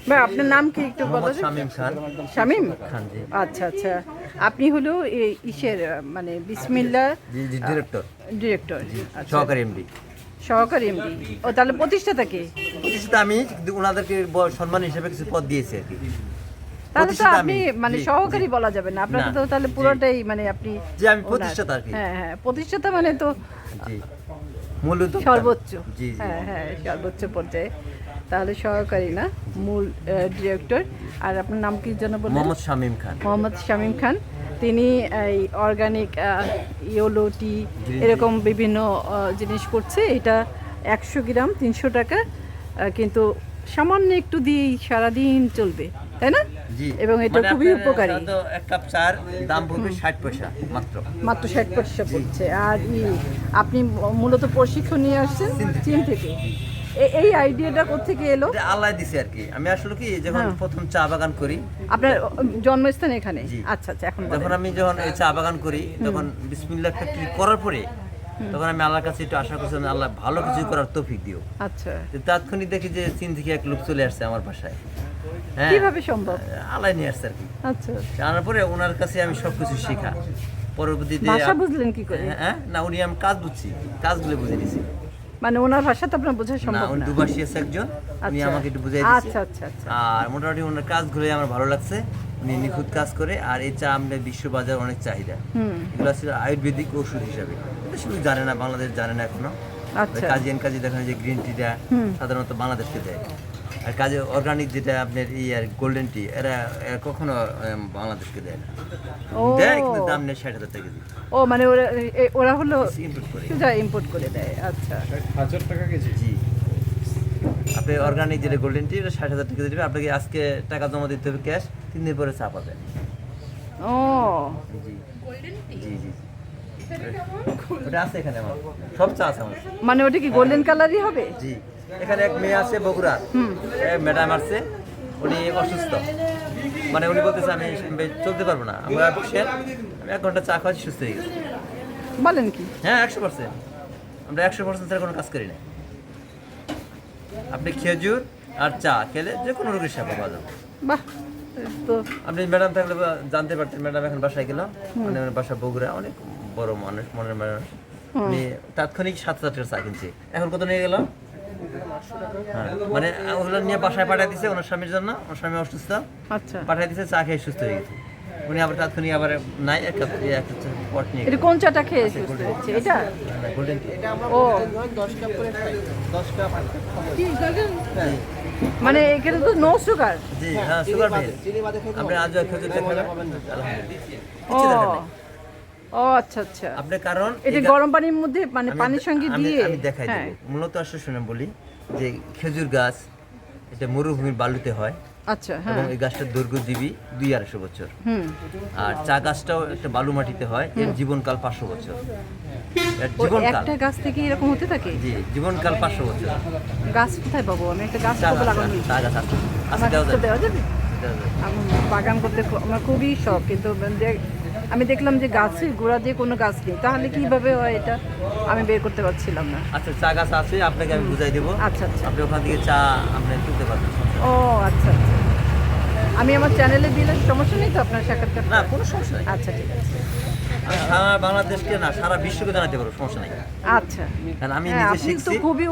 ভাই আপনার নাম কি একটু বলো? শামীম খান। শামীম খান, জি। আচ্ছা আচ্ছা, আপনি হলো ইসের মানে বিসমিল্লাহ জি জি, ডিরেক্টর, ডিরেক্টর, সহকারী এমডি। সহকারী এমডি। ও তাহলে প্রতিষ্ঠাতা কে? প্রতিষ্ঠাতা আমি, কিন্তু ওনাদেরকে সম্মান হিসেবে কিছু পদ দিয়েছি আর কি। তাহলে তো প্রতিষ্ঠাতা আপনি আমি, মানে জি, সহকারী জি। বলা যাবে না, আপনাকে না, তো তাহলে জি। পুরোটাই মানে আপনি যে আমি ওনার। প্রতিষ্ঠাতা আর কি। হ্যাঁ হ্যাঁ, প্রতিষ্ঠাতা মানে তো জি, মূল উদ্যোক্তা। সর্বোচ্চ। জি জি। হ্যাঁ হ্যাঁ, সর্বোচ্চ পর্যায়ে। তাহলে সহকারী না, মূল ডিরেক্টর। আর আপনার নাম কি যেন বললেন? মোহাম্মদ শামীম খান। মোহাম্মদ শামীম খান। তিনি এই অর্গানিক ইয়োলো টি এরকম বিভিন্ন জিনিস করছে। এটা 100 গ্রাম 300 টাকা, কিন্তু সামান্য একটু দিয়েই সারাদিন চলবে, তাই না? জি। এবং এটা মানে খুবই আপনার উপকারী। সাধারণত এক কাপ চার দাম পড়বে 60 পয়সা মাত্র। মাত্র 60 পয়সা পড়ছে। আর আপনি মূলত প্রশিক্ষণ নিয়ে আসছেন চীন থেকে। এই আইডিয়াটা কোত্থেকে এলো? এটা আল্লাহ দিছে আর কি। আমি আসলে কি যখন হ্যাঁ। প্রথম চা বাগান করি, আপনার জন্মস্থান এখানে? জি। আচ্ছা আচ্ছা, এখন যখন আমি এই চা বাগান করি, তখন বিসমিল্লাহ ফ্যাক্টরি করার পরে তখন আমি আল্লাহর কাছে একটু আশা করছিলাম, আল্লাহ ভালো কিছু করার তৌফিক দিও। আচ্ছা, তো তাৎক্ষণিক দেখি যে চীন থেকে এক লোক চলে আসছে আমার বাসায়। হ্যাঁ, কিভাবে সম্ভব? আল্লাহ নিয়ে আসছে আর কি। আচ্ছা, জানার পরে ওনার কাছে আমি সবকিছু শেখা। পরবর্তীতে ভাষা বুঝলেন কি করে? হ্যাঁ, না উনি আমি কাজ বুঝছি, কাজগুলো বুঝে নিছি। মানে ওনার ভাষা তো আপনার বোঝা না, সম্ভব উনি না। দুবাসী আছে একজন, উনি আচ্ছা। আমাকে একটু বুঝাই দিচ্ছে। আচ্ছা আচ্ছা আচ্ছা। আর মোটামুটি ওনার কাজগুলো আমার ভালো লাগছে। উনি নিখুঁত কাজ করে। আর এই চা আমাদের বিশ্ববাজার অনেক চাহিদা। এগুলো ছিল আয়ুর্বেদিক ওষুধ হিসাবে। এটা শুধু জানে না, বাংলাদেশ জানে না এখনো। আচ্ছা। কাজী দেখেন যে গ্রিন টিটা সাধারণত বাংলাদেশকে দেয়। আর কাজে অর্গানিক যেটা আপনার আর গোল্ডেন টি, এরা কখনো বাংলাদেশকে দেয় না। ও। দেয় কিন্তু দাম নেই 60,000 টাকা কেজি। ও মানে ওরা হলো ইম্পোর্ট করে। সোজা ইম্পোর্ট করে দেয়। আচ্ছা। 1,000 টাকা কেজি। জি। আপনি অর্গানিক যেটা গোল্ডেন টি, এটা 60,000 টাকা দেবে। আপনাকে আজকে টাকা জমা দিতে হবে ক্যাশ, 3 দিন পরে চা পাবেন। ও জি জি জি। ওটা আছে এখানে আমার, সব চা আছে আমার। মানে ওটা কি গোল্ডেন কালারই হবে? জি। এখানে এক মেয়ে আছে বগুড়া, ম্যাডাম আছে, উনি অসুস্থ। মানে উনি বলতেছে আমি চলতে পারবো না, আমরা বসে আমি 1 ঘন্টা চা খাওয়াচ্ছি, সুস্থ হয়ে গেছে। বলেন কি? হ্যাঁ, 100%। আমরা 100% ছাড়া কোনো কাজ করি না। আপনি খেজুর আর চা খেলে যে কোনো রোগের সেবা পাওয়া যাবে। বাহ, তো আপনি ম্যাডাম থাকলে জানতে পারতেন। ম্যাডাম এখন বাসায় গেলাম, মানে আমার বাসা বগুড়া, অনেক বড় মানুষ, মনের মানুষ। উনি তাৎক্ষণিক 7,000 টাকা চা কিনছে। এখন কত নিয়ে গেলাম? হ্যাঁ, মানে ওগুলো নিয়ে বাসায় পাঠিয়ে দিছে ওনার স্বামীর জন্য। ওনার স্বামী অসুস্থ, আচ্ছা। পাঠিয়ে দিছে, চা খেয়ে সুস্থ হয়ে গেছে। উনি আবার তাৎক্ষণিক আবার নাই এক কাপ পট নিয়ে এটা কোন চাটা খেয়ে সুস্থ হচ্ছে? এটা? গোল্ডেন টি। ও 10 কাপ করে খাই। 10 কাপ। মানে এখানে তো নো সুগার। জি, হ্যাঁ, সুগার ফ্রি। চিনি বাদে খাইতে আপনি আজ খেজুর দেখেন, ও কিছু দেখেন নাই। ও আচ্ছা আচ্ছা। আপনি কারণ এটা গরম পানির মধ্যে মানে পানির সঙ্গে দিয়ে আমি দেখাই হ্যাঁ। দেবো। মূলত আসলে শুনে বলি যে খেজুর গাছ এটা মরুভূমির বালুতে হয়, আচ্ছা এবং হ্যাঁ। এই গাছটার দৈর্ঘ্য জীবী 200-250 বছর। আর চা গাছটাও একটা বালু মাটিতে হয়, এর জীবনকাল 500 বছর। এর ও জীবনকাল, একটা গাছ থেকে এরকম হতে থাকে? জি, জীবনকাল 500 বছর। গাছ কোথায় পাবো? আমি একটা গাছ চা কত গাছ, লাগানো? চা গাছ আছে, আমার দেওয়া কাছে যাবে। দেওয়া যাবে? দেওয়া যাবে। আমার বাগান করতে আমার খুবই শখ, কিন্তু আমি দেখলাম যে গাছের গোড়া দিয়ে কোনো গাছ নেই, তাহলে কিভাবে হয় এটা আমি বের করতে পারছিলাম না। আচ্ছা, চা গাছ আছে, আপনাকে আমি বুঝাই দেবো। আচ্ছা আচ্ছা। আপনি ওখান থেকে চা আপনি তুলতে পারবেন। ও আচ্ছা আচ্ছা, আমি আমার চ্যানেলে দিলে সমস্যা নেই তো আপনার সাক্ষাৎকার? না, কোনো সমস্যা নেই। আচ্ছা ঠিক আছে। আমি সারা বাংলাদেশকে না, সারা বিশ্বকে জানাতে পারবো, সমস্যা নেই। আচ্ছা। কারণ আমি হ্যাঁ, নিজে আপনি তো শিখছি। খুবই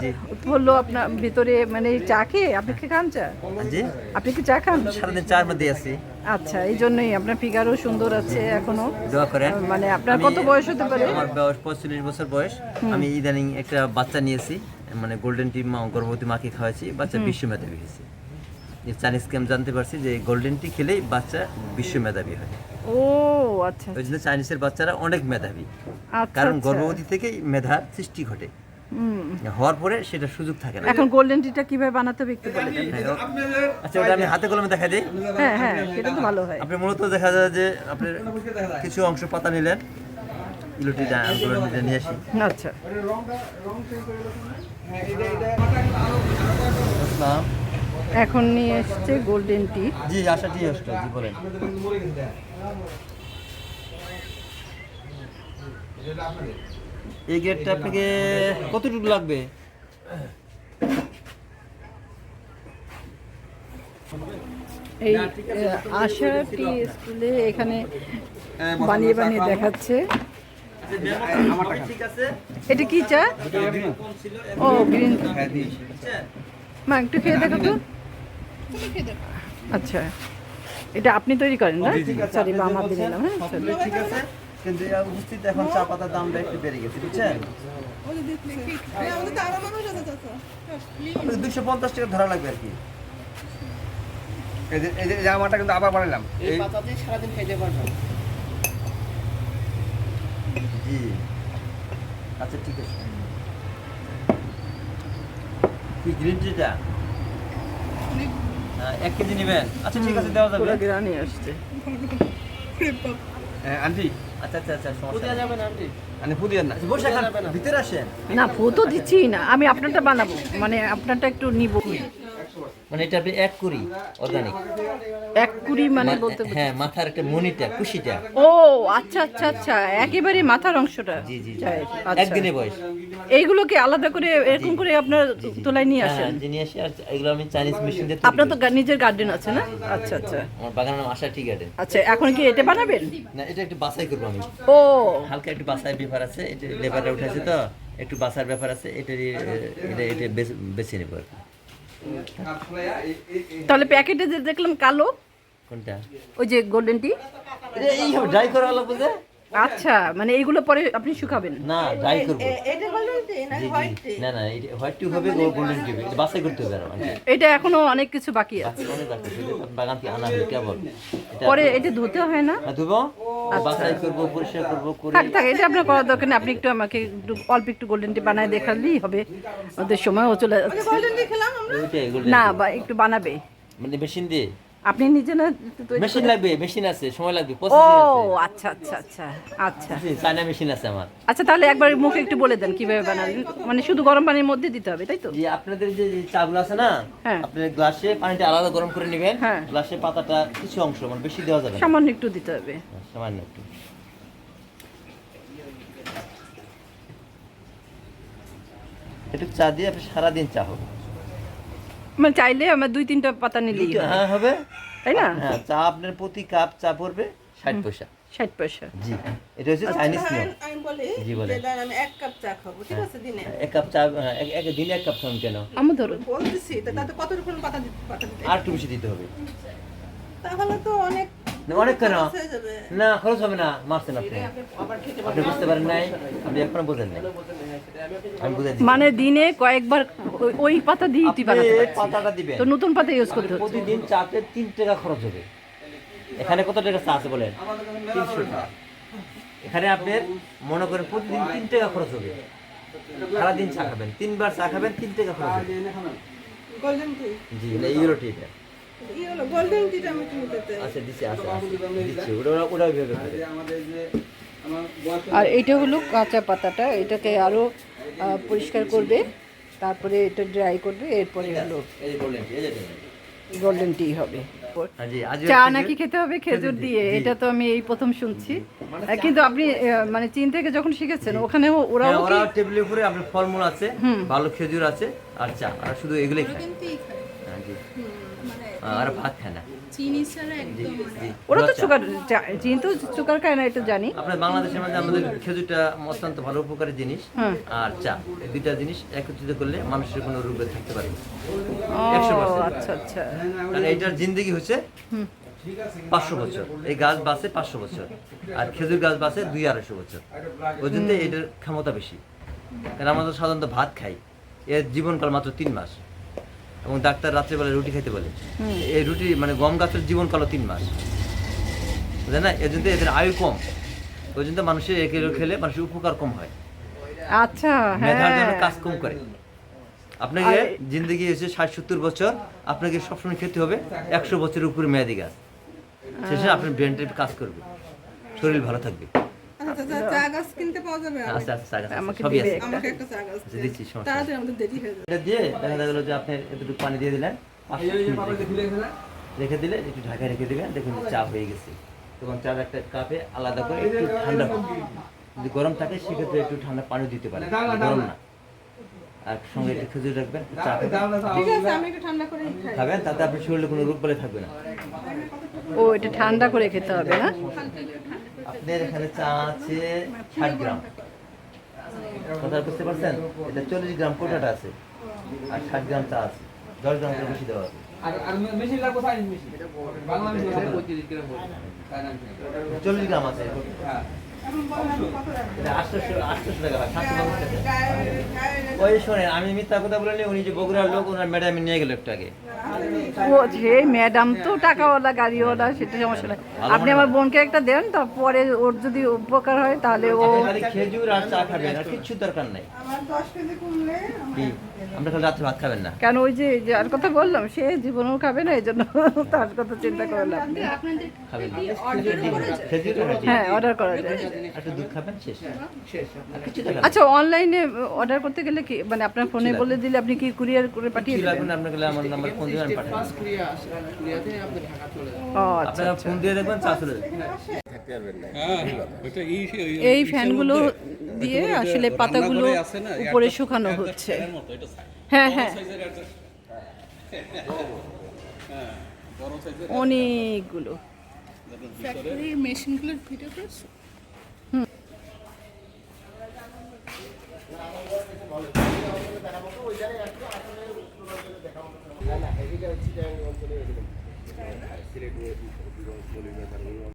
জি। উৎফুল্ল আপনার ভিতরে, মানে চা খেয়ে। আপনি কি খান চা? জি, আপনি কি চা খান? সারাদিন চার মধ্যে আছি। আচ্ছা, এই জন্যই আপনার ফিগারও সুন্দর আছে এখনো। দোয়া করেন। মানে আপনার আমি- কত বয়স হতে পারে? আমার বয়স 45 বছর বয়স। আমি ইদানিং একটা বাচ্চা নিয়েছি, মানে গোল্ডেন টি গর্ভবতী মাকে খাওয়াইছি, বাচ্চা বিশ্ব মেধাবী হয়েছে। এই চাইনিজ স্ক্যাম জানতে পারছি যে গোল্ডেন টি খেলেই বাচ্চা বিশ্ব মেধাবী হয়। ও আচ্ছা ওই জন্য চাইনিজের বাচ্চারা অনেক মেধাবী, আচ্ছা। কারণ আচ্ছা। গর্ভবতী থেকেই মেধার সৃষ্টি ঘটে। হওয়ার পরে সেটা সুযোগ থাকে না। এখন গোল্ডেন টিটা কিভাবে বানাতে হবে একটু বলে দেন। হ্যাঁ, আচ্ছা, ওটা আমি হাতে কলমে দেখা দিই। হ্যাঁ হ্যাঁ, সেটা তো ভালো হয়। আপনি মূলত দেখা যায় যে আপনার কিছু অংশ পাতা নিলেন, ইলোটিটা নিয়ে আসি। আচ্ছা, আসসালাম। এখন নিয়ে এসছে গোল্ডেন টি। জি, আশা টি আসতো, জি বলেন। এই গেটটা আপনাকে কতটুকু লাগবে? এই আশা টি স্কুলে এখানে বানিয়ে বানিয়ে দেখাচ্ছে। ঠিক আছে এটা কি চা? ও গ্রিন। মা একটু খেয়ে দেখো তো। আচ্ছা, এটা আপনি তৈরি করেন না? সরি বা আমাদের নিলাম। হ্যাঁ sorry। ঠিক আছে, কিন্তু এই উপস্থিত এখন চা পাতার দামটা একটু বেড়ে গেছে, বুঝছেন? 250 টাকা ধরা লাগবে আর কি। এই যে জামাটা কিন্তু আবার বানালাম। এই এই পাতা দিয়ে সারাদিন খাইতে পারবেন। জি, আচ্ছা ঠিক আছে। কি গ্রিন টিটা 1 কেজি নেবেন? আচ্ছা ঠিক আছে, দেওয়া যাবে। পুরো গ্রানি আসছে। আন্টি আচ্ছা আচ্ছা আচ্ছা, সমস্যা পুদিয়া নেই। যাবেন আন্টি? আন্টি পুদিয়া না। আচ্ছা, বসে খান, ভিতরে আসেন। না ফু তো দিচ্ছি না, আমি আপনারটা বানাবো, মানে আপনারটা একটু নিব। মানে এটা আপনি 1 কুড়ি অর্গানিক। 1 কুড়ি মানে বলতে হ্যাঁ, মাথার একটা মনিটা, কুশিটা। ও আচ্ছা আচ্ছা আচ্ছা, একেবারে মাথার অংশটা। জি জি জি। চায়ের, আচ্ছা। একদিনে বয়স। এইগুলোকে আলাদা করে এরকম করে আপনার তোলায় নিয়ে আসেন? হ্যাঁ, যিনি আসে, আর এগুলো আমি চাইনিজ মেশিন দিয়ে আপনার তৈরি তো করি। নিজের গার্ডেন আছে না? আচ্ছা আচ্ছা আমার বাগানের নাম আশা টি গার্ডেন। আচ্ছা, এখন কি এটা বানাবেন? না, এটা একটু বাছাই করবো আমি। ও হালকা একটু বাছাই ব্যাপার আছে, এটা লেবাররা উঠেছে তো, একটু বাছার ব্যাপার আছে, এটারই এটা বেছে নেবো আর কি। তাহলে প্যাকেটে যে দেখলাম কালো, কোনটা? ওই যে গোল্ডেন টি। এটা এই ড্রাই করা হলো বুঝে? আচ্ছা, মানে এইগুলো পরে আপনি শুকাবেন? না, ড্রাই করবো। এটা গোল্ডেন টি না জি জি, না না, এটা হোয়াইট টি হবে, গোল্ডেন টি হবে, এটা বাছাই করতে হবে আরো। এটা এখনো অনেক কিছু বাকি আছে। বাকি অনেক বাকি আছে, এটা বাগান থেকে আনা হবে কেবল। এটা পরে এটা ধুতে হয় না? ধুবো, বাছাই করবো, পরিষ্কার করবো, করে থাক থাক, এটা আপনার করার দরকার নেই। আপনি একটু আমাকে একটু অল্প একটু গোল্ডেন টি বানায় দেখালেই হবে, ওদের সময়ও চলে যাচ্ছে। ওইটাই golden না tea। বা একটু বানাবে মানে মেশিন দিয়ে? আপনি নিজে না তৈরি মেশিন করে? লাগবে, মেশিন আছে, সময় লাগবে, ও প্রসেসিং আছে। আচ্ছা আচ্ছা আচ্ছা আচ্ছা চায়না মেশিন আছে আমার। আচ্ছা, তাহলে একবার মুখে একটু বলে দেন কিভাবে বানাবেন। মানে শুধু গরম পানির মধ্যে দিতে হবে, তাই তো? যে আপনাদের যে চাগুলো আছে না, হ্যাঁ। আপনি গ্লাসে পানিটা আলাদা গরম করে নেবেন। হ্যাঁ। গ্লাসে পাতাটা কিছু অংশ, মানে বেশি দেওয়া যাবে না, সামান্য একটু দিতে হবে। সামান্য একটু। একটু চা দিয়ে আপনি সারাদিন চা হবে। মানে চাইলে আমার 2-3টা পাতা নিলেই হয়, হ্যাঁ হবে, তাই না? হ্যাঁ। চা আপনার প্রতি কাপ চা পড়বে 60 পয়সা। 60 পয়সা। জি, এটা হচ্ছে চাইনিজ নিয়ম। আমি বলি জি, বলেন। যে ধরেন আমি 1 কাপ চা খাবো, ঠিক আছে দিনে? 1 কাপ চা, দিনে 1 কাপ খান কেন? আমার ধরুন বলতেছি তো, তাতে কত রকম পাতা দিতে? আর একটু বেশি দিতে হবে। তাহলে তো অনেক না, অনেক কেন? খরচ হয়ে যাবে। না, খরচ হবে না, মারছেন আপনি। আপনি বুঝতে পারেন নাই, আপনি এখনো বোঝেন নাই। আমি বুঝাই দিচ্ছি। মানে দিনে কয়েকবার ওই পাতা দিয়ে আপনি বানাতে এই পারছেন। পাতাটা দিবেন, তো নতুন পাতা ইউজ করতে হচ্ছে। প্রতিদিন চাতে 3 টাকা খরচ হবে। এখানে কত টাকা চা আছে বলেন? 300 টাকা। এখানে আপনার মনে করেন প্রতিদিন 3 টাকা খরচ হবে। সারাদিন চা খাবেন, 3 বার চা খাবেন, 3 টাকা খরচ হবে। গোল্ডেন টি, জি, না এই হলো টিটা। এই হলো গোল্ডেন টিটা আমি কিনতে চাই। আচ্ছা দিচ্ছি, আচ্ছা দিচ্ছি, ওটা ওইভাবে করে। আর এটা হলো কাঁচা পাতাটা, এটাকে আরো পরিষ্কার করবে, তারপরে এটা ড্রাই করবে, এরপরে হলো এই যে বললেন, এই যে গোল্ডেন টি হবে। হ্যাঁ জি, আজ চা নাকি খেতে হবে খেজুর দিয়ে, এটা তো আমি এই প্রথম শুনছি। কিন্তু আপনি মানে চীন থেকে যখন শিখেছেন ওখানেও ওরাও কি? ওরা টেবিলের উপরে আপনার ফলমূল আছে, ভালো খেজুর আছে, আর চা, আর শুধু এগুলোই খায়। হ্যাঁ জি, আর ভাত খায় না। চিনি ছাড়া একদম জি, ওরা তো চা। সুগার, চীন তো সুগার খায় না, এটা জানি। আপনার বাংলাদেশের মধ্যে আমাদের খেজুরটা অত্যন্ত ভালো উপকারী জিনিস, হ্যাঁ। আর চা, এই দুইটা জিনিস একত্রিত করলে মানুষের কোনো রোগে থাকতে পারে না। ও 100%। আচ্ছা আচ্ছা। কারণ এইটার জিন্দগি হচ্ছে 500 বছর। এই গাছ বাঁচে 500 বছর, আর খেজুর গাছ বাঁচে 200-250 বছর। ওই জন্য এটার ক্ষমতা বেশি। কারণ আমরা তো সাধারণত ভাত খাই, এর জীবনকাল মাত্র 3 মাস, এবং ডাক্তার রাত্রেবেলা রুটি খেতে বলে। এই রুটি মানে গম গাছের জীবনকালও 3 মাস, বুঝলেন না? এর জন্য এদের আয়ু কম, ওই জন্য মানুষের এগুলো খেলে মানুষের উপকার কম হয়, আচ্ছা মেধার জন্য হ্যাঁ। কাজ কম করে। আপনাকে আর- জিন্দগি হচ্ছে 60-70 বছর, আপনাকে সবসময় খেতে হবে 100 বছরের উপরে মেয়াদি গাছ, শেষে আপনার ব্রেনটা কাজ করবে, শরীর ভালো থাকবে। আচ্ছা চা গাছ কিনতে পাওয়া যাবে? আস্তে আস্তে চা গাছ আছে, আমাকে সবই দিবে আছে। একটা। আমাকে একটা চা গাছ আচ্ছা, দিচ্ছি, সমস্যা নেই। তাড়াতাড়ি, আমাদের দেরি হয়ে যাবে। এটা দিয়ে দেখা গেল যে আপনি এতটুকু পানি দিয়ে দিলেন, 5 মিনিট রেখে দিলে, একটু ঢাকায় রেখে দিবেন, দেখুন চা হয়ে গেছে। তখন চার একটা কাপে আলাদা করে একটু ঠান্ডা হবে। যদি গরম থাকে সেক্ষেত্রে একটু ঠান্ডা পানি দিতে পারেন, গরম না। আর সঙ্গে একটু খেজুর রাখবেন, চা খাবেন। ঠিক আছে আমি একটু ঠান্ডা করে খাই। খাবেন, তাতে আপনার শরীরে কোনো রোগ বলে থাকবে না। ও এটা ঠান্ডা করে খেতে হবে না? আপনার এখানে চা আছে 60 গ্রাম, কথা বুঝতে পারছেন? এটা 40 গ্রাম কোটাটা আছে, আর 60 গ্রাম চা আছে, 10 গ্রাম করে বেশি দেওয়া আছে। আর মেশিন লাগবো সাইজ মেশিন বাংলা মেশিন 35 গ্রাম 40 গ্রাম আছে, হ্যাঁ এটা 800 টাকা হয়, 750 টাকা। ওই শোনেন, আমি মিথ্যা কথা বলিনি, উনি যে বগুড়ার লোক, ওনার ম্যাডাম নিয়ে গেল একটু আগে। ও যে ম্যাডাম তো টাকাওয়ালা গাড়িওয়ালা, সেটা সমস্যা নাই। আপনি আমার বোনকে একটা দেন, তারপরে ওর যদি উপকার হয় তাহলে ও আপনি খালি খেজুর আর চা খাবেন, আর কিচ্ছু দরকার নাই। আমার 10 কেজি কমলে কি আমরা খালি রাত্রে ভাত খাবেন না? কেন ওই যে যার কথা বললাম সে জীবনেও খাবে না, এই জন্য তার কথা চিন্তা করলাম। খাবেন না। খেজুর আর হ্যাঁ, অর্ডার করা যায়। একটু দুধ খাবেন, শেষ। আর কিচ্ছু দরকার নাই। আচ্ছা, অনলাইনে অর্ডার করতে গেলে কি মানে আপনার ফোনে বলে দিলে আপনি কি কুরিয়ার করে পাঠিয়ে কিছু দিবেন? লাগবে না, আপনাকে আমার নাম্বার ফোন দিবেন, আমি পাঠিয়ে দেব। কুরিয়াতে আপনি ঢাকা চলে যাবেন ও আচ্ছা। আপনারা ফোন দিয়ে দেখবেন, চা চলে যাবে। এই ফ্যানগুলো দিয়ে আসলে পাতাগুলো উপরে শুকানো হচ্ছে। হ্যাঁ হ্যাঁ, অনেকগুলো। ফ্যাক্টরির মেশিনগুলোর ভিডিও করেছো?